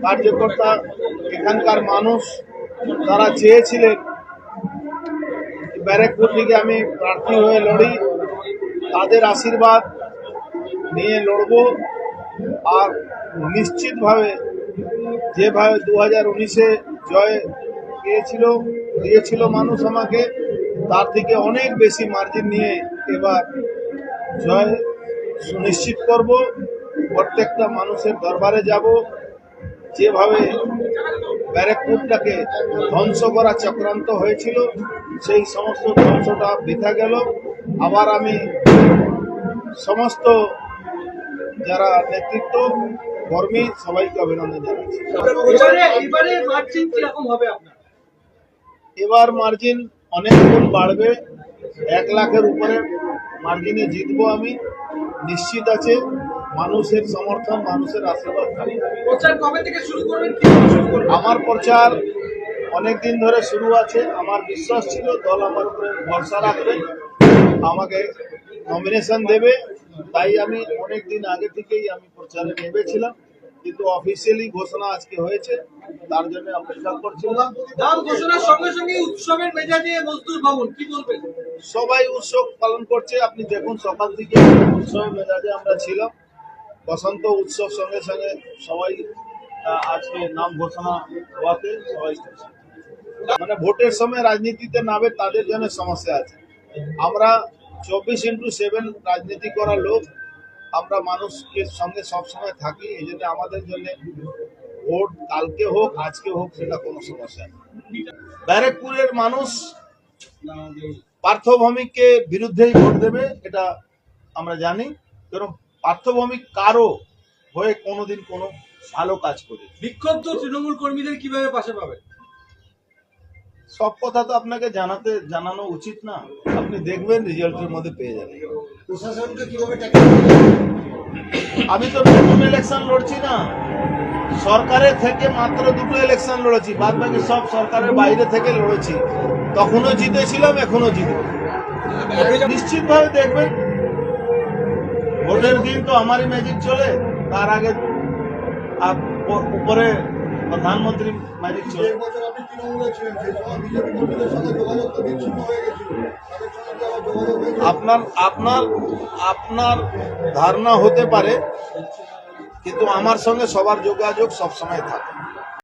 কার্যকর্তা, এখানকার মানুষ তারা চেয়েছিলেন ব্যারাকপুর থেকে আমি প্রার্থী হয়ে লড়ি, তাদের আশীর্বাদ নিয়ে লড়ব। আর নিশ্চিতভাবে যেভাবে 2019-এ জয় দিয়েছিল মানুষ আমাকে, তার থেকে অনেক বেশি মার্জিন নিয়ে এবার জয় সুনিশ্চিত করব। প্রত্যেকটা মানুষের দরবারে যাব। যেভাবে ব্যারাকপুরটাকে ধ্বংস করা চক্রান্ত হয়েছিল, সেই সমস্ত ধ্বংসটা বৃথা গেল। আবার আমি সমস্ত যারা নেতৃত্ব কর্মী সবাইকে অভিনন্দন জানাচ্ছি। এবার মার্জিন অনেক গুণ বাড়বে, 1 লাখের উপরে মার্জিনে জিতবো আমি, নিশ্চিত আছে। মানুষের সমর্থন, মানুষের আশীর্বাদ থাকবে। প্রচার কবে থেকে শুরু করবেন? আমার প্রচার অনেকদিন ধরে শুরু আছে। আমার বিশ্বাস ছিল দল আমার উপরে ভরসা রাখবে, আমাকে নমিনেশন দেবে, তাই আমি অনেকদিন আগে থেকেই আমি প্রচারে নেমেছিলাম। কিন্তু অফিসিয়ালি ঘোষণা আজকে হয়েছে, তার জন্য অপেক্ষা করছিলাম। দাম ঘোষণার সঙ্গে সঙ্গে উৎসবের মেজাজে মজদুর ভবন, কি বলবেন? সবাই উৎসব পালন করছে, আপনি দেখুন সকাল থেকে উৎসবের মেজাজে আমরা ছিলাম। বসন্ত উৎসব সঙ্গে সঙ্গে সবাই আজকে নাম ঘোষণা হওয়াতে সবাই মানে ভোটের সময় রাজনীতিতে নামে তাদের জন্য সমস্যা আছে। আমরা 24/7 রাজনীতি করা লোক, আমরা মানুষের সঙ্গে সবসময় থাকি। এই জন্য আমাদের জন্য ভোট কালকে হোক আজকে হোক সেটা কোনো সমস্যা নেই। ব্যারাকপুরের মানুষ পার্থ ভৌমিককে বিরুদ্ধেই ভোট দেবে, এটা আমরা জানি। কারণ পার্থ ভৌমিক কারো হয়ে কোনোদিন কোনো ভালো কাজ করে। বিক্ষুব্ধ তৃণমূল কর্মীদের কিভাবে পাশে পাবে? সব কথা তো আপনাকে জানানো উচিত না, আপনি দেখবেন রেজাল্টের মধ্যে পেয়ে যাবেন। প্রশাসনকে কিভাবে আমি তো নতুন ইলেকশন লড়ছি না, সরকারের থেকে মাত্র 2টো ইলেকশন লড়েছি, বাদ বাকি সব সরকারের বাইরে থেকে লড়েছি। তখনও জিতেছিলাম, এখনো জিতব। নিশ্চিতভাবে দেখবেন ভোটের দিন তো আমারই ম্যাজিক চলে, তার আগে উপরে প্রধানমন্ত্রী ম্যাজিক চলে। আপনার ধারণা হতে পারে, কিন্তু আমার সঙ্গে সবার যোগাযোগ সবসময় থাকে।